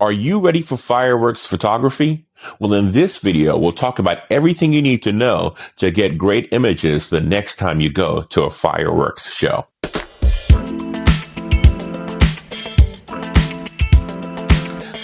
Are you ready for fireworks photography? Well, in this video, we'll talk about everything you need to know to get great images the next time you go to a fireworks show.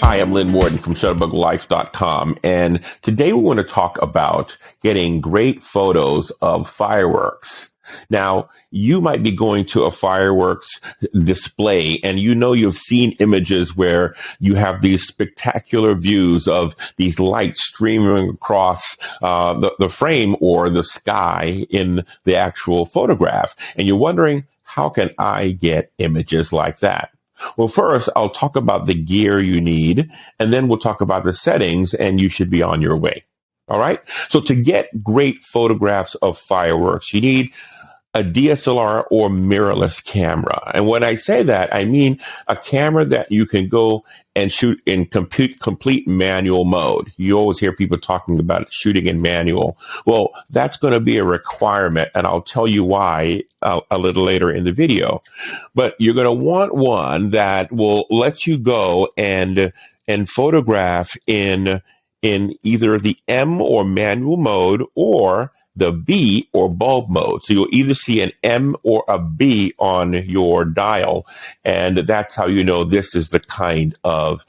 Hi, I'm Lynn Warden from ShutterbugLife.com, and today we want to talk about getting great photos of fireworks. Now, you might be going to a fireworks display and you've seen images where you have these spectacular views of these lights streaming across the frame or the sky in the actual photograph. And you're wondering, how can I get images like that? Well, first, I'll talk about the gear you need, and then we'll talk about the settings, and you should be on your way. All right? So to get great photographs of fireworks, you need a DSLR or mirrorless camera. And when I say that, I mean a camera that you can go and shoot in complete manual mode. You always hear people talking about shooting in manual. Well, that's going to be a requirement, and I'll tell you why a little later in the video. But you're going to want one that will let you go and photograph in either the M or manual mode or the B or bulb mode. So you'll either see an M or a B on your dial, and that's how you know this is the kind of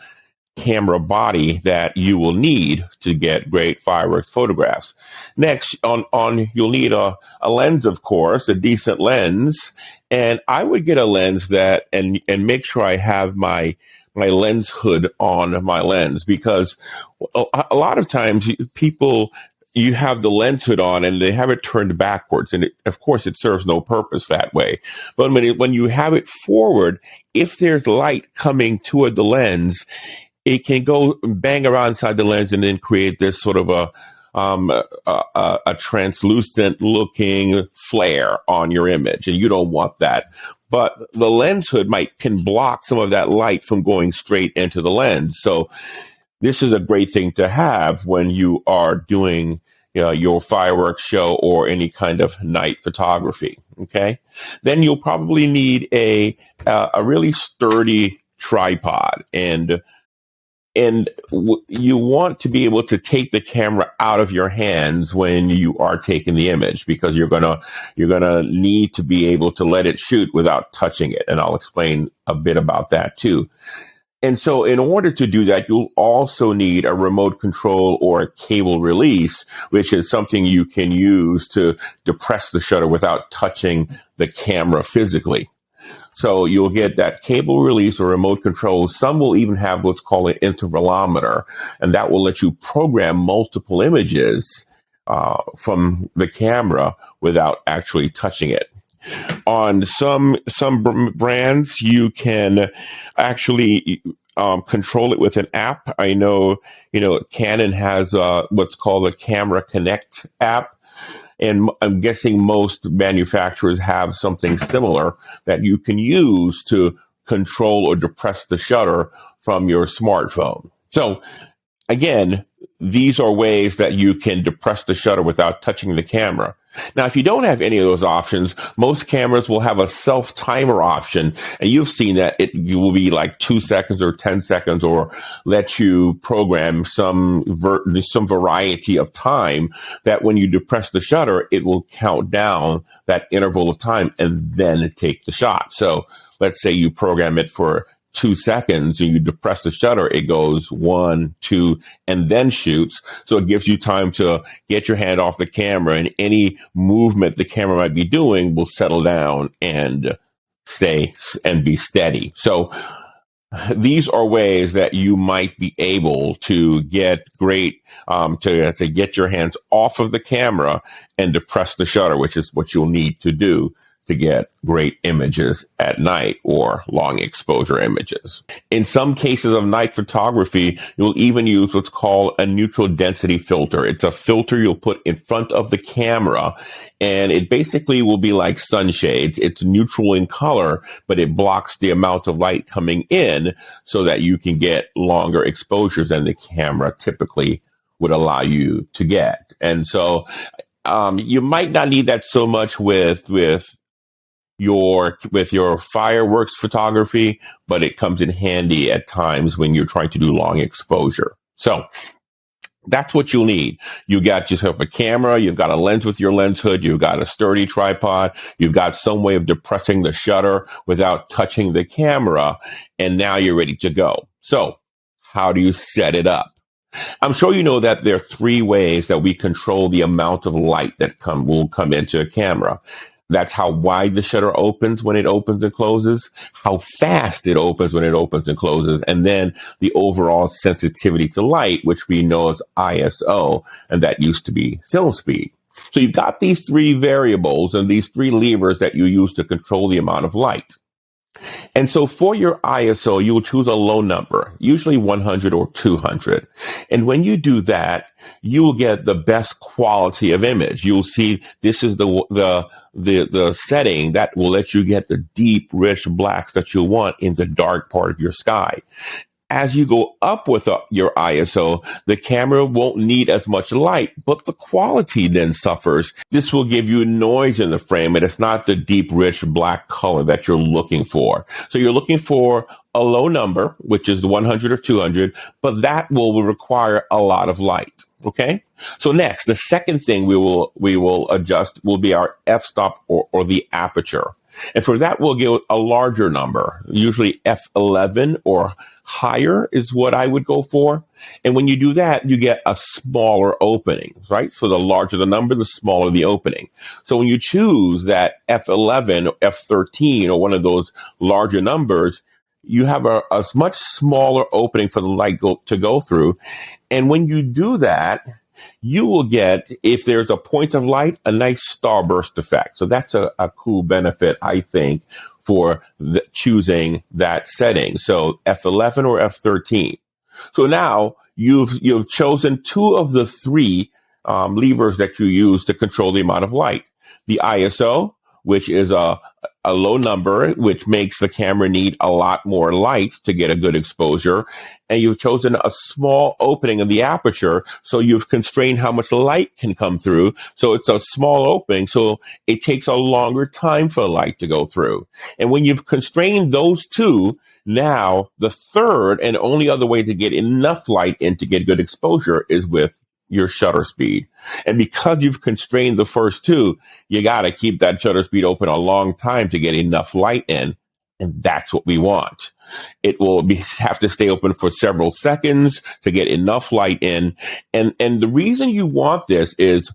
camera body that you will need to get great fireworks photographs. Next, you'll need a lens, of course, a decent lens, and I would get a lens that and make sure I have my lens hood on my lens, because a lot of times you have the lens hood on and they have it turned backwards. And of course, it serves no purpose that way. But when you have it forward, if there's light coming toward the lens, it can go bang around inside the lens and then create this sort of a translucent looking flare on your image. And you don't want that. But the lens hood can block some of that light from going straight into the lens. So this is a great thing to have when you are doing your fireworks show or any kind of night photography. Okay, then you'll probably need a really sturdy tripod, and you want to be able to take the camera out of your hands when you are taking the image, because you're gonna need to be able to let it shoot without touching it, and I'll explain a bit about that too. And so in order to do that, you'll also need a remote control or a cable release, which is something you can use to depress the shutter without touching the camera physically. So you'll get that cable release or remote control. Some will even have what's called an intervalometer, and that will let you program multiple images from the camera without actually touching it. On some brands, you can actually control it with an app. I know, Canon has what's called a Camera Connect app, and I'm guessing most manufacturers have something similar that you can use to control or depress the shutter from your smartphone. So again, these are ways that you can depress the shutter without touching the camera. Now, if you don't have any of those options, most cameras will have a self-timer option, and you've seen that you will be like 2 seconds or 10 seconds, or let you program some variety of time that when you depress the shutter, it will count down that interval of time and then take the shot. So let's say you program it for 2 seconds and you depress the shutter, it goes 1, 2, and then shoots. So it gives you time to get your hand off the camera, and any movement the camera might be doing will settle down and stay and be steady. So these are ways that you might be able to get great, to get your hands off of the camera and depress the shutter, which is what you'll need to do to get great images at night or long exposure images. In some cases of night photography, you'll even use what's called a neutral density filter. It's a filter you'll put in front of the camera, and it basically will be like sunshades. It's neutral in color, but it blocks the amount of light coming in so that you can get longer exposures than the camera typically would allow you to get. And so you might not need that so much with your fireworks photography, but it comes in handy at times when you're trying to do long exposure. So that's what you'll need. You got yourself a camera, you've got a lens with your lens hood, you've got a sturdy tripod, you've got some way of depressing the shutter without touching the camera, and now you're ready to go. So how do you set it up? I'm sure you know that there are three ways that we control the amount of light that will come into a camera. That's how wide the shutter opens when it opens and closes, how fast it opens when it opens and closes, and then the overall sensitivity to light, which we know as ISO, and that used to be film speed. So you've got these three variables and these three levers that you use to control the amount of light. And so for your ISO, you will choose a low number, usually 100 or 200. And when you do that, you will get the best quality of image. You'll see this is the setting that will let you get the deep, rich blacks that you want in the dark part of your sky. As you go up with your ISO, the camera won't need as much light, but the quality then suffers. This will give you noise in the frame, and it's not the deep, rich black color that you're looking for. So you're looking for a low number, which is the 100 or 200, but that will require a lot of light. Okay. So next, the second thing we will adjust will be our f-stop or the aperture. And for that, we'll give a larger number, usually f11 or higher is what I would go for. And when you do that, you get a smaller opening, right? So the larger the number, the smaller the opening. So when you choose that f11 or f13 or one of those larger numbers, you have a much smaller opening for the light to go through. And when you do that, you will get, if there's a point of light, a nice starburst effect. So that's a cool benefit, I think, for choosing that setting. So F11 or F13. So now you've chosen two of the three levers that you use to control the amount of light. The ISO, which is a low number, which makes the camera need a lot more light to get a good exposure. And you've chosen a small opening of the aperture, so you've constrained how much light can come through. So it's a small opening, so it takes a longer time for light to go through. And when you've constrained those two, now the third and only other way to get enough light in to get good exposure is with your shutter speed. And because you've constrained the first two, you got to keep that shutter speed open a long time to get enough light in. And that's what we want. It will have to stay open for several seconds to get enough light in. And the reason you want this is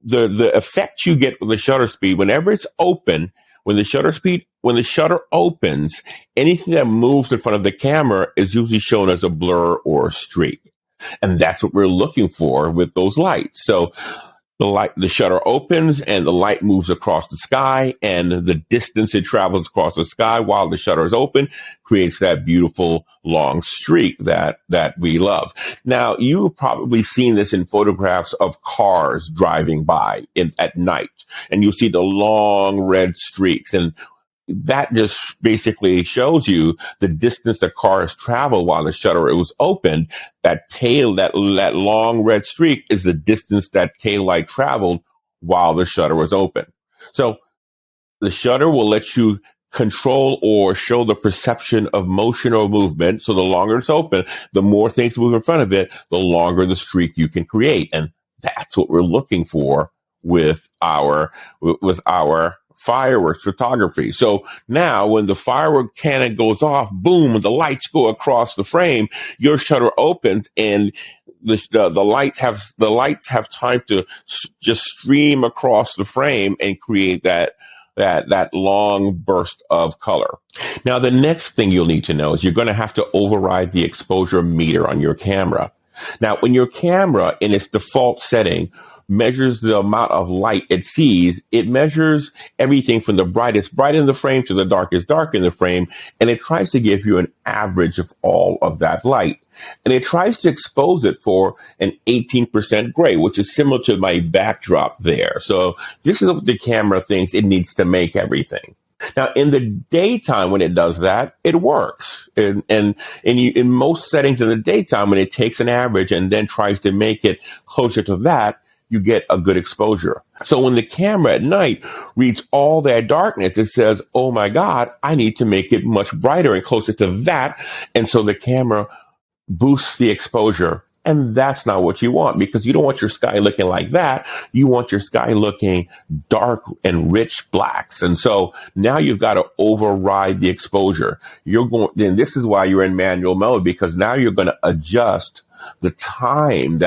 the effect you get with the shutter speed, whenever it's open, when the shutter opens, anything that moves in front of the camera is usually shown as a blur or a streak. And that's what we're looking for with those lights. So the shutter opens and the light moves across the sky, and the distance it travels across the sky while the shutter is open creates that beautiful long streak that we love. Now, you've probably seen this in photographs of cars driving by at night, and you'll see the long red streaks. And that just basically shows you the distance the car has traveled while the shutter was open. That long red streak is the distance that tail light traveled while the shutter was open. So the shutter will let you control or show the perception of motion or movement. So the longer it's open, the more things move in front of it, the longer the streak you can create. And that's what we're looking for with our fireworks photography. So now when the firework cannon goes off, boom, and the lights go across the frame, your shutter opens and the lights have time to just stream across the frame and create that long burst of color. Now, the next thing you'll need to know is you're going to have to override the exposure meter on your camera. Now, when your camera in its default setting measures the amount of light it sees, it measures everything from the brightest bright in the frame to the darkest dark in the frame, and it tries to give you an average of all of that light. And it tries to expose it for an 18% gray, which is similar to my backdrop there. So this is what the camera thinks it needs to make everything. Now, in the daytime, when it does that, it works. And in most settings in the daytime, when it takes an average and then tries to make it closer to that, you get a good exposure. So when the camera at night reads all that darkness, it says, oh my God, I need to make it much brighter and closer to that. And so the camera boosts the exposure. And that's not what you want, because you don't want your sky looking like that. You want your sky looking dark and rich blacks. And so now you've got to override the exposure. Then this is why you're in manual mode, because now you're going to adjust the time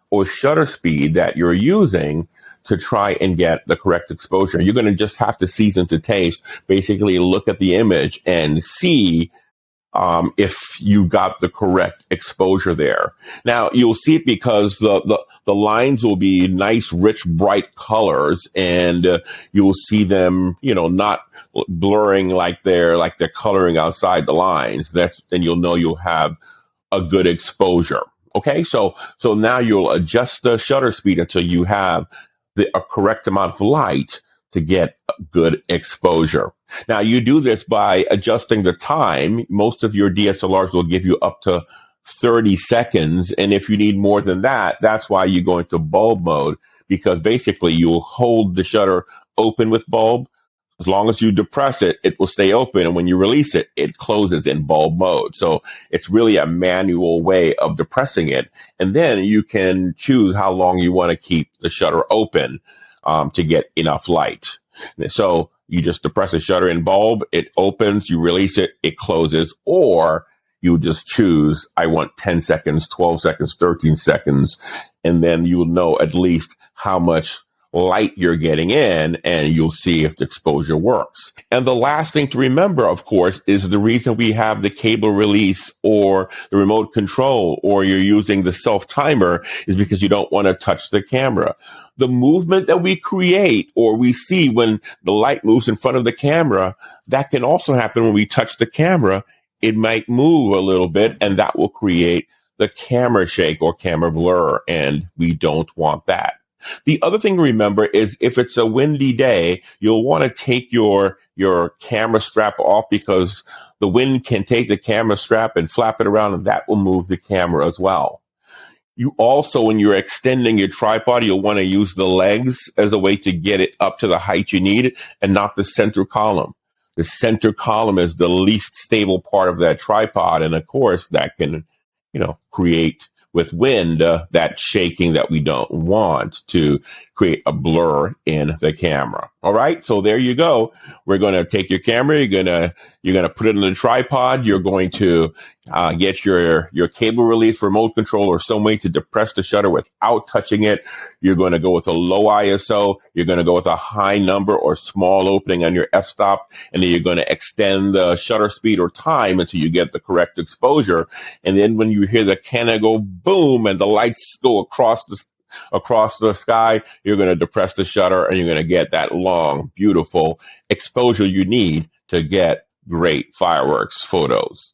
or shutter speed that you're using to try and get the correct exposure. You're going to just have to season to taste, basically look at the image and see if you got the correct exposure there. Now you'll see it because the lines will be nice, rich, bright colors, and you'll see them, not blurring like they're coloring outside the lines. Then you'll know you'll have a good exposure. Okay, so now you'll adjust the shutter speed until you have a correct amount of light to get a good exposure. Now, you do this by adjusting the time. Most of your DSLRs will give you up to 30 seconds. And if you need more than that, that's why you go into bulb mode, because basically you'll hold the shutter open with bulb. As long as you depress it, it will stay open. And when you release it, it closes in bulb mode. So it's really a manual way of depressing it. And then you can choose how long you want to keep the shutter open to get enough light. So you just depress the shutter in bulb, it opens, you release it, it closes, or you just choose, I want 10 seconds, 12 seconds, 13 seconds, and then you'll know at least how much light you're getting in, and you'll see if the exposure works. And the last thing to remember, of course, is the reason we have the cable release or the remote control, or you're using the Selftimer, is because you don't want to touch the camera. The movement that we create or we see when the light moves in front of the camera, that can also happen when we touch the camera. It might move a little bit, and that will create the camera shake or camera blur, and we don't want that. The other thing to remember is if it's a windy day, you'll want to take your camera strap off, because the wind can take the camera strap and flap it around, and that will move the camera as well. You also, when you're extending your tripod, you'll want to use the legs as a way to get it up to the height you need, and not the center column. The center column is the least stable part of that tripod, and of course that can, create with wind that shaking that we don't want to create a blur in the camera. All right, so there you go. We're going to take your camera. You're going to put it on the tripod. You're going to get your cable release remote control or some way to depress the shutter without touching it. You're going to go with a low ISO. You're going to go with a high number or small opening on your f-stop, and then you're going to extend the shutter speed or time until you get the correct exposure. And then when you hear the cannon go boom and the lights go across the sky, you're going to depress the shutter, and you're going to get that long, beautiful exposure you need to get great fireworks photos.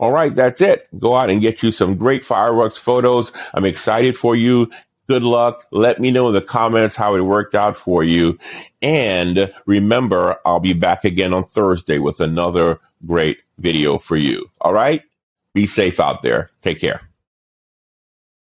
All right, that's it. Go out and get you some great fireworks photos. I'm excited for you. Good luck. Let me know in the comments how it worked out for you. And remember, I'll be back again on Thursday with another great video for you. All right? Be safe out there. Take care.